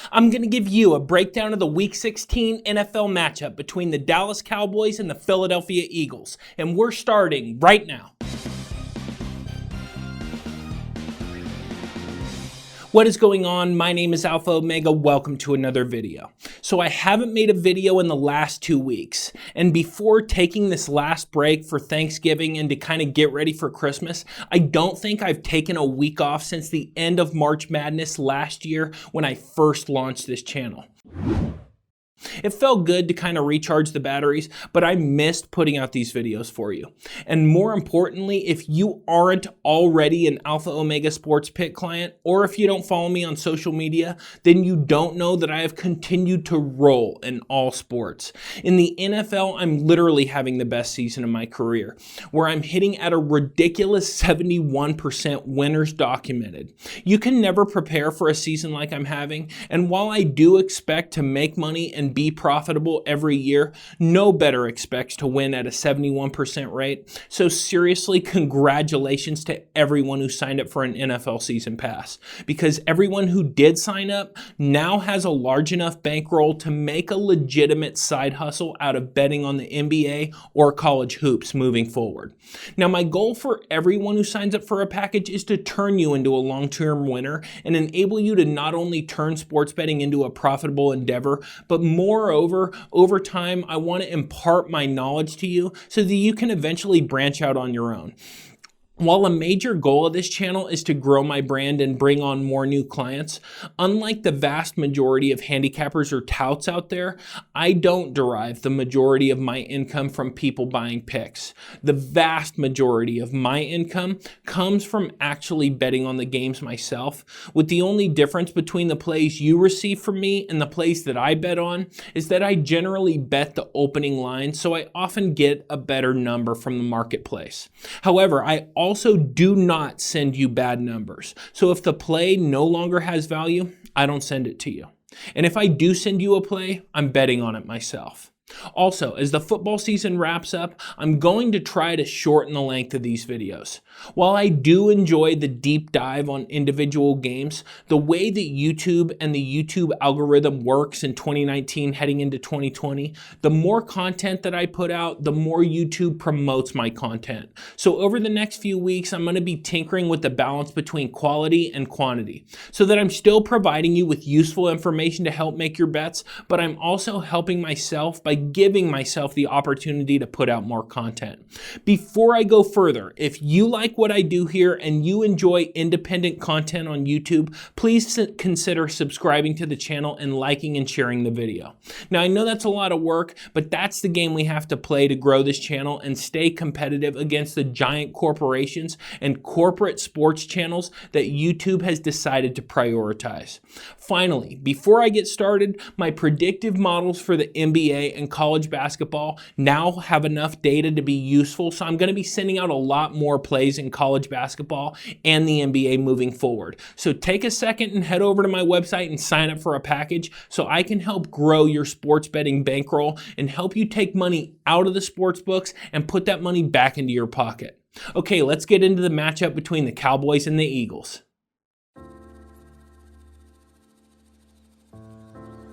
I'm going to give you a breakdown of the Week 16 NFL matchup between the Dallas Cowboys and the Philadelphia Eagles, and we're starting right now. What is going on? My name is Alpha Omega. Welcome to another video. So I haven't made a video in the last 2 weeks, and before taking this last break for Thanksgiving and to kind of get ready for Christmas, I don't think I've taken a week off since the end of March Madness last year when I first launched this channel. It felt good to kind of recharge the batteries, but I missed putting out these videos for you. And more importantly, if you aren't already an Alpha Omega Sports Pick client, or if you don't follow me on social media, then you don't know that I have continued to roll in all sports. In the NFL, I'm literally having the best season of my career, where I'm hitting at a ridiculous 71% winners documented. You can never prepare for a season like I'm having, and while I do expect to make money and be profitable every year, no better expects to win at a 71% rate. So seriously, congratulations to everyone who signed up for an NFL season pass, because everyone who did sign up now has a large enough bankroll to make a legitimate side hustle out of betting on the NBA or college hoops moving forward. Now, my goal for everyone who signs up for a package is to turn you into a long-term winner and enable you to not only turn sports betting into a profitable endeavor, but moreover, over time, I want to impart my knowledge to you so that you can eventually branch out on your own. While a major goal of this channel is to grow my brand and bring on more new clients, unlike the vast majority of handicappers or touts out there, I don't derive the majority of my income from people buying picks. The vast majority of my income comes from actually betting on the games myself, with the only difference between the plays you receive from me and the plays that I bet on is that I generally bet the opening line, so I often get a better number from the marketplace. However, I also do not send you bad numbers. So if the play no longer has value, I don't send it to you. And if I do send you a play, I'm betting on it myself. Also, as the football season wraps up, I'm going to try to shorten the length of these videos. While I do enjoy the deep dive on individual games, the way that YouTube and the YouTube algorithm works in 2019 heading into 2020, the more content that I put out, the more YouTube promotes my content. So over the next few weeks, I'm going to be tinkering with the balance between quality and quantity so that I'm still providing you with useful information to help make your bets, but I'm also helping myself by giving myself the opportunity to put out more content. Before I go further, if you like what I do here and you enjoy independent content on YouTube, please consider subscribing to the channel and liking and sharing the video. Now, I know that's a lot of work, but that's the game we have to play to grow this channel and stay competitive against the giant corporations and corporate sports channels that YouTube has decided to prioritize. Finally, before I get started, my predictive models for the NBA and college basketball now have enough data to be useful, so I'm going to be sending out a lot more plays in college basketball and the NBA moving forward. So take a second and head over to my website and sign up for a package so I can help grow your sports betting bankroll and help you take money out of the sports books and put that money back into your pocket. Okay, let's get into the matchup between the Cowboys and the Eagles.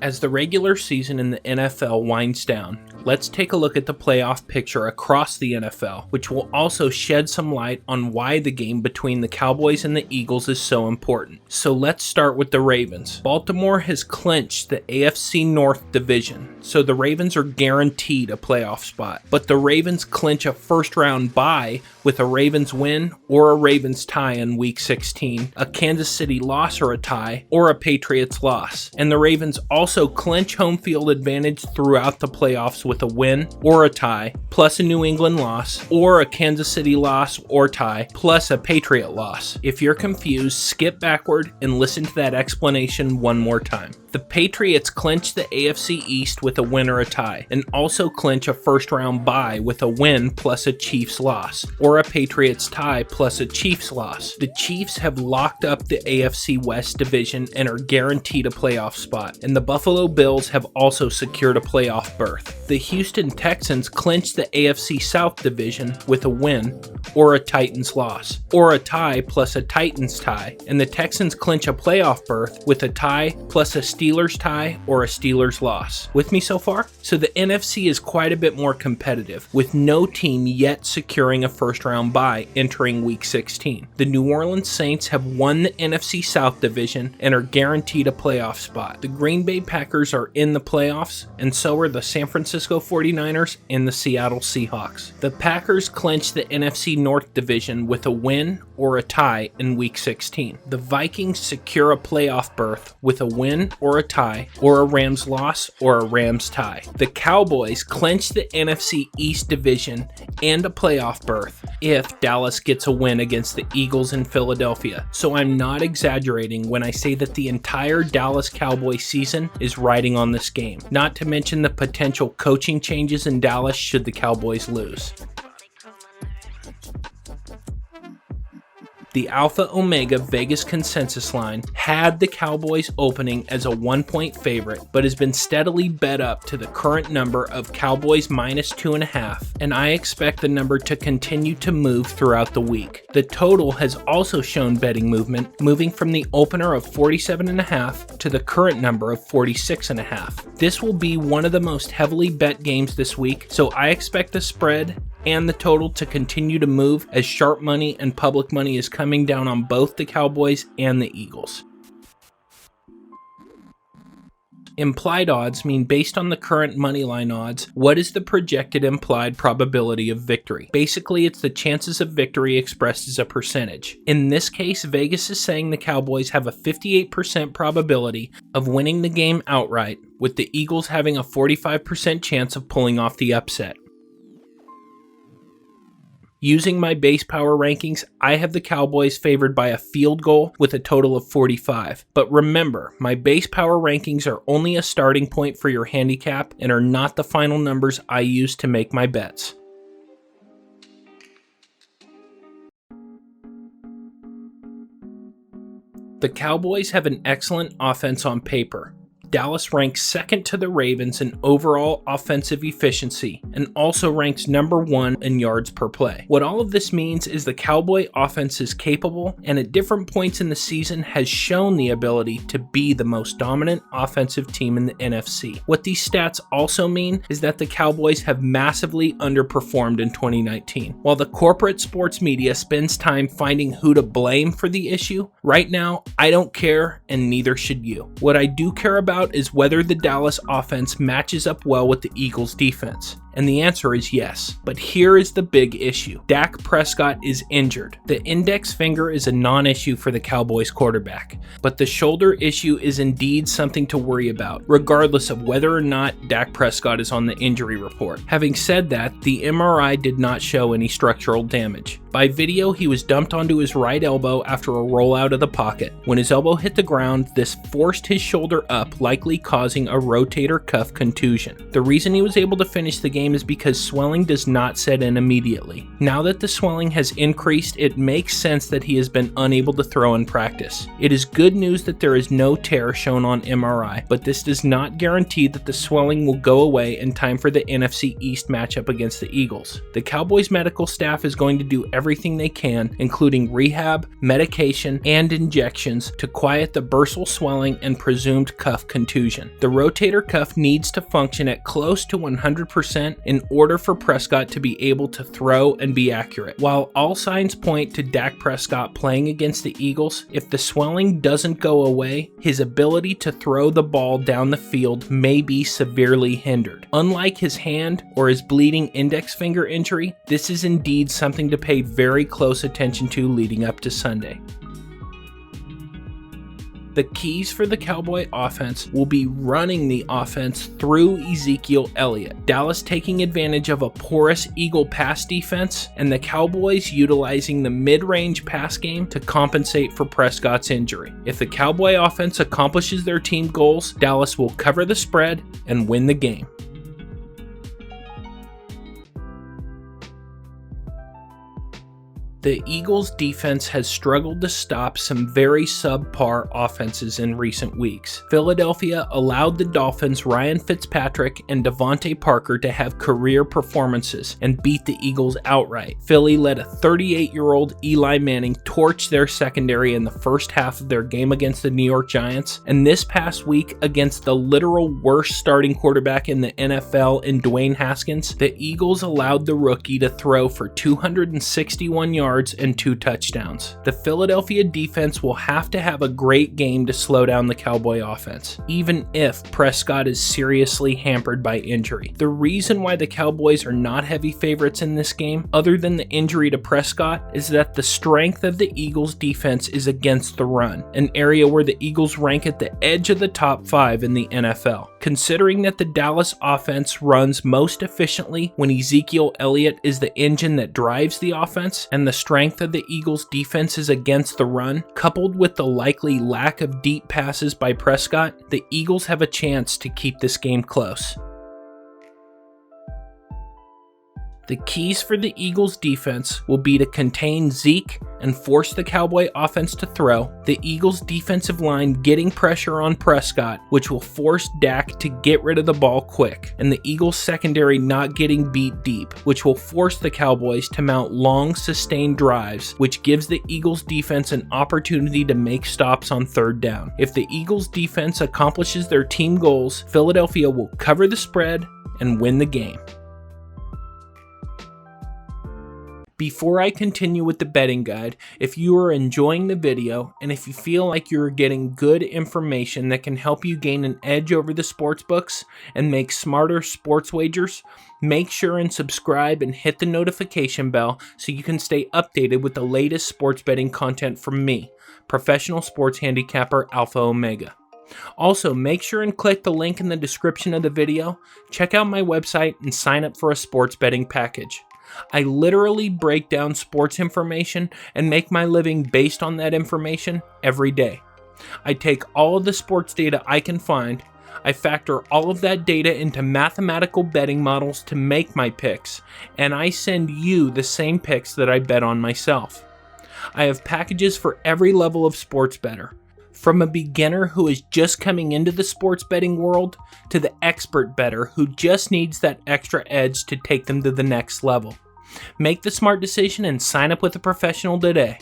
As the regular season in the NFL winds down, let's take a look at the playoff picture across the NFL, which will also shed some light on why the game between the Cowboys and the Eagles is so important. So let's start with the Ravens. Baltimore has clinched the AFC North division, so the Ravens are guaranteed a playoff spot. But the Ravens clinch a first-round bye with a Ravens win or a Ravens tie in Week 16, a Kansas City loss or a tie, or a Patriots loss. And the Ravens also clinch home field advantage throughout the playoffs with a win or a tie, plus a New England loss, or a Kansas City loss or tie, plus a Patriot loss. If you're confused, skip backward and listen to that explanation one more time. The Patriots clinch the AFC East with a win or a tie, and also clinch a first-round bye with a win plus a Chiefs loss, or a Patriots tie plus a Chiefs loss. The Chiefs have locked up the AFC West division and are guaranteed a playoff spot, and the Buffalo Bills have also secured a playoff berth. The Houston Texans clinched the AFC South division with a win or a Titans loss, or a tie plus a Titans tie, and the Texans clinch a playoff berth with a tie plus a Steelers tie or a Steelers loss. With me so far? So the NFC is quite a bit more competitive, with no team yet securing a first-round bye entering Week 16. The New Orleans Saints have won the NFC South division and are guaranteed a playoff spot. The Green Bay Packers are in the playoffs, and so are the San Francisco 49ers and the Seattle Seahawks. The Packers clinched the NFC North division with a win or a tie in Week 16. The Vikings secure a playoff berth with a win or a tie, or a Rams loss or a Rams tie. The Cowboys clinch the NFC East division and a playoff berth if Dallas gets a win against the Eagles in Philadelphia. So I'm not exaggerating when I say that the entire Dallas Cowboys season is riding on this game, not to mention the potential coaching changes in Dallas should the Cowboys lose. The Alpha Omega Vegas consensus line had the Cowboys opening as a 1-point favorite, but has been steadily bet up to the current number of Cowboys minus 2.5, and I expect the number to continue to move throughout the week. The total has also shown betting movement, moving from the opener of 47.5 to the current number of 46.5. This will be one of the most heavily bet games this week, so I expect the spread and the total to continue to move as sharp money and public money is coming down on both the Cowboys and the Eagles. Implied odds mean based on the current moneyline odds, what is the projected implied probability of victory? Basically, it's the chances of victory expressed as a percentage. In this case, Vegas is saying the Cowboys have a 58% probability of winning the game outright, with the Eagles having a 45% chance of pulling off the upset. Using my base power rankings, I have the Cowboys favored by a field goal with a total of 45. But remember, my base power rankings are only a starting point for your handicap and are not the final numbers I use to make my bets. The Cowboys have an excellent offense on paper. Dallas ranks second to the Ravens in overall offensive efficiency and also ranks number 1 in yards per play. What all of this means is the Cowboy offense is capable and at different points in the season has shown the ability to be the most dominant offensive team in the NFC. What these stats also mean is that the Cowboys have massively underperformed in 2019. While the corporate sports media spends time finding who to blame for the issue, right now I don't care and neither should you. What I do care about is whether the Dallas offense matches up well with the Eagles defense. And the answer is yes. But here is the big issue. Dak Prescott is injured. The index finger is a non-issue for the Cowboys quarterback, but the shoulder issue is indeed something to worry about, regardless of whether or not Dak Prescott is on the injury report. Having said that, the MRI did not show any structural damage. By video, he was dumped onto his right elbow after a rollout of the pocket. When his elbow hit the ground, this forced his shoulder up, likely causing a rotator cuff contusion. The reason he was able to finish the game is because swelling does not set in immediately. Now that the swelling has increased, it makes sense that he has been unable to throw in practice. It is good news that there is no tear shown on MRI, but this does not guarantee that the swelling will go away in time for the NFC East matchup against the Eagles. The Cowboys medical staff is going to do everything they can, including rehab, medication, and injections to quiet the bursal swelling and presumed cuff contusion. The rotator cuff needs to function at close to 100% in order for Prescott to be able to throw and be accurate. While all signs point to Dak Prescott playing against the Eagles, if the swelling doesn't go away, his ability to throw the ball down the field may be severely hindered. Unlike his hand or his bleeding index finger injury, this is indeed something to pay very close attention to leading up to Sunday. The keys for the Cowboy offense will be running the offense through Ezekiel Elliott, Dallas taking advantage of a porous Eagle pass defense, and the Cowboys utilizing the mid-range pass game to compensate for Prescott's injury. If the Cowboy offense accomplishes their team goals, Dallas will cover the spread and win the game. The Eagles' defense has struggled to stop some very subpar offenses in recent weeks. Philadelphia allowed the Dolphins' Ryan Fitzpatrick and Devontae Parker to have career performances and beat the Eagles outright. Philly let a 38-year-old Eli Manning torch their secondary in the first half of their game against the New York Giants, and this past week against the literal worst starting quarterback in the NFL in Dwayne Haskins, the Eagles allowed the rookie to throw for 261 yards and 2 touchdowns. The Philadelphia defense will have to have a great game to slow down the Cowboy offense, even if Prescott is seriously hampered by injury. The reason why the Cowboys are not heavy favorites in this game, other than the injury to Prescott, is that the strength of the Eagles defense is against the run, an area where the Eagles rank at the edge of the top 5 in the NFL. Considering that the Dallas offense runs most efficiently when Ezekiel Elliott is the engine that drives the offense, and the strength of the Eagles' defense is against the run, coupled with the likely lack of deep passes by Prescott, the Eagles have a chance to keep this game close. The keys for the Eagles' defense will be to contain Zeke and force the Cowboy offense to throw, the Eagles' defensive line getting pressure on Prescott, which will force Dak to get rid of the ball quick, and the Eagles' secondary not getting beat deep, which will force the Cowboys to mount long, sustained drives, which gives the Eagles' defense an opportunity to make stops on third down. If the Eagles' defense accomplishes their team goals, Philadelphia will cover the spread and win the game. Before I continue with the betting guide, if you are enjoying the video and if you feel like you're getting good information that can help you gain an edge over the sportsbooks and make smarter sports wagers, make sure and subscribe and hit the notification bell so you can stay updated with the latest sports betting content from me, professional sports handicapper Alpha Omega. Also, make sure and click the link in the description of the video, check out my website, and sign up for a sports betting package. I literally break down sports information and make my living based on that information every day. I take all of the sports data I can find, I factor all of that data into mathematical betting models to make my picks, and I send you the same picks that I bet on myself. I have packages for every level of sports bettor, from a beginner who is just coming into the sports betting world to the expert bettor who just needs that extra edge to take them to the next level. Make the smart decision and sign up with a professional today.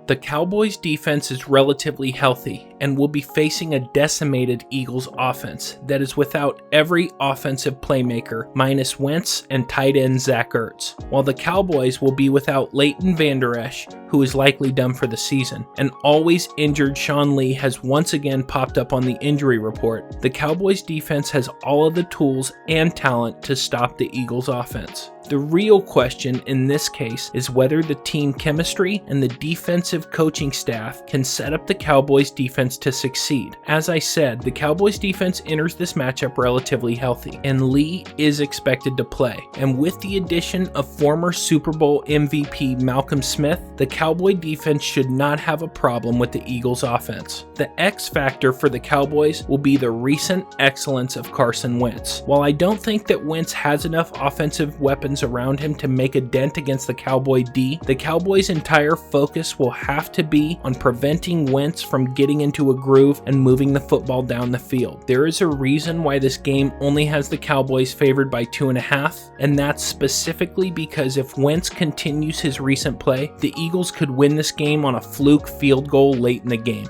The Cowboys' defense is relatively healthy and will be facing a decimated Eagles offense that is without every offensive playmaker minus Wentz and tight end Zach Ertz, while the Cowboys will be without Leighton Vander Esch, who is likely done for the season, and always injured Sean Lee has once again popped up on the injury report. The Cowboys' defense has all of the tools and talent to stop the Eagles' offense. The real question in this case is whether the team chemistry and the defensive coaching staff can set up the Cowboys defense to succeed. As I said, the Cowboys defense enters this matchup relatively healthy, and Lee is expected to play. And with the addition of former Super Bowl MVP Malcolm Smith, the Cowboy defense should not have a problem with the Eagles offense. The X factor for the Cowboys will be the recent excellence of Carson Wentz. While I don't think that Wentz has enough offensive weapons around him to make a dent against the Cowboy D, the Cowboys' entire focus will have to be on preventing Wentz from getting into a groove and moving the football down the field. There is a reason why this game only has the Cowboys favored by 2.5, and that's specifically because if Wentz continues his recent play, the Eagles could win this game on a fluke field goal late in the game.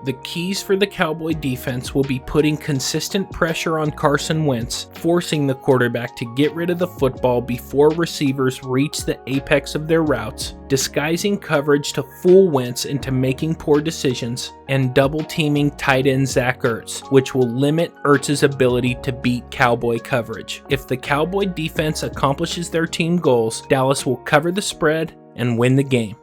The keys for the Cowboy defense will be putting consistent pressure on Carson Wentz, forcing the quarterback to get rid of the football before receivers reach the apex of their routes, disguising coverage to fool Wentz into making poor decisions, and double-teaming tight end Zach Ertz, which will limit Ertz's ability to beat Cowboy coverage. If the Cowboy defense accomplishes their team goals, Dallas will cover the spread and win the game.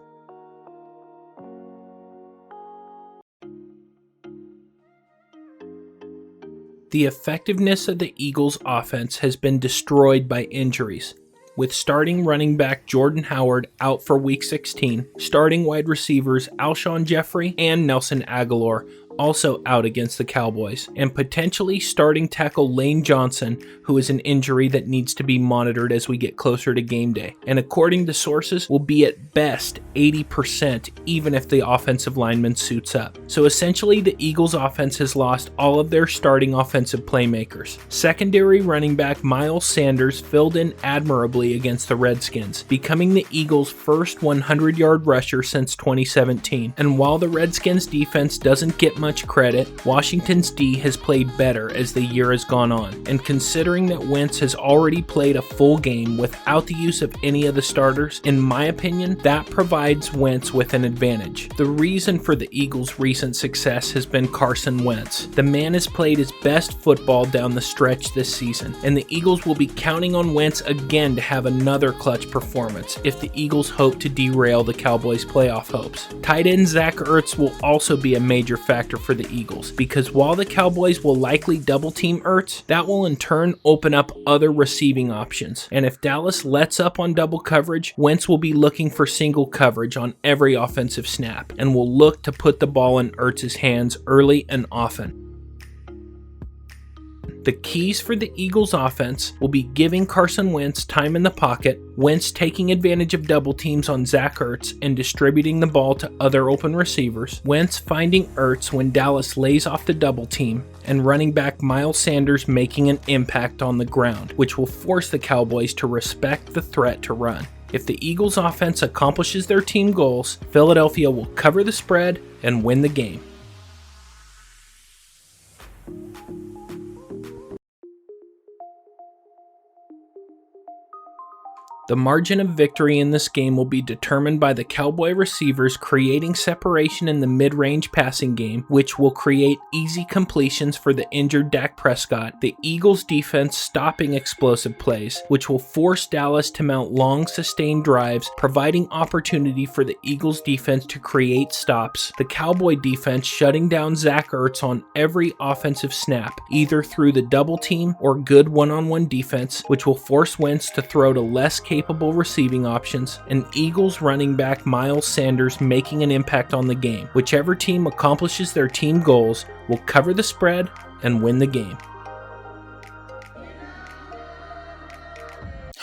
The effectiveness of the Eagles' offense has been destroyed by injuries, with starting running back Jordan Howard out for Week 16, starting wide receivers Alshon Jeffrey and Nelson Aguilar also out against the Cowboys, and potentially starting tackle Lane Johnson, who is an injury that needs to be monitored as we get closer to game day, and according to sources will be at best 80% even if the offensive lineman suits up. So essentially the Eagles offense has lost all of their starting offensive playmakers. Secondary running back Miles Sanders filled in admirably against the Redskins, becoming the Eagles' first 100-yard rusher since 2017. And while the Redskins defense doesn't get much credit, Washington's D has played better as the year has gone on. And considering that Wentz has already played a full game without the use of any of the starters, in my opinion, that provides Wentz with an advantage. The reason for the Eagles' recent success has been Carson Wentz. The man has played his best football down the stretch this season, and the Eagles will be counting on Wentz again to have another clutch performance if the Eagles hope to derail the Cowboys' playoff hopes. Tight end Zach Ertz will also be a major factor for the Eagles, because while the Cowboys will likely double team Ertz, that will in turn open up other receiving options. And if Dallas lets up on double coverage, Wentz will be looking for single coverage on every offensive snap, and will look to put the ball in Ertz's hands early and often. The keys for the Eagles offense will be giving Carson Wentz time in the pocket, Wentz taking advantage of double teams on Zach Ertz and distributing the ball to other open receivers, Wentz finding Ertz when Dallas lays off the double team, and running back Miles Sanders making an impact on the ground, which will force the Cowboys to respect the threat to run. If the Eagles offense accomplishes their team goals, Philadelphia will cover the spread and win the game. The margin of victory in this game will be determined by the Cowboy receivers creating separation in the mid-range passing game, which will create easy completions for the injured Dak Prescott, the Eagles defense stopping explosive plays, which will force Dallas to mount long sustained drives, providing opportunity for the Eagles defense to create stops, the Cowboy defense shutting down Zach Ertz on every offensive snap, either through the double team or good one-on-one defense, which will force Wentz to throw to less capable receiving options, and Eagles running back Miles Sanders making an impact on the game. Whichever team accomplishes their team goals will cover the spread and win the game.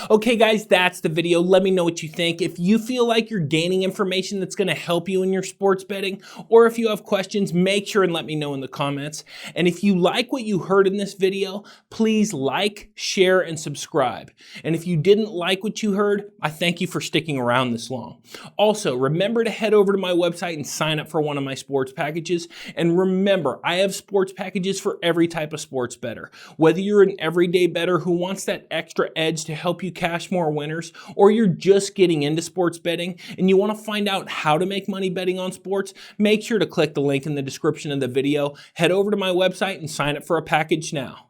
Okay guys, that's the video. Let me know what you think. If you feel like you're gaining information that's going to help you in your sports betting, or if you have questions, make sure and let me know in the comments. And if you like what you heard in this video, please like, share, and subscribe. And if you didn't like what you heard, I thank you for sticking around this long. Also, remember to head over to my website and sign up for one of my sports packages. And remember, I have sports packages for every type of sports bettor. Whether you're an everyday bettor who wants that extra edge to help you cash more winners, or you're just getting into sports betting and you want to find out how to make money betting on sports, make sure to click the link in the description of the video, head over to my website and sign up for a package now.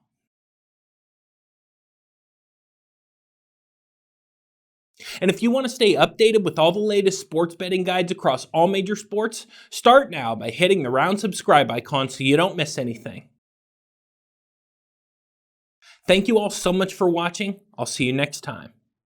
And if you want to stay updated with all the latest sports betting guides across all major sports, start now by hitting the round subscribe icon so you don't miss anything. Thank you all so much for watching. I'll see you next time.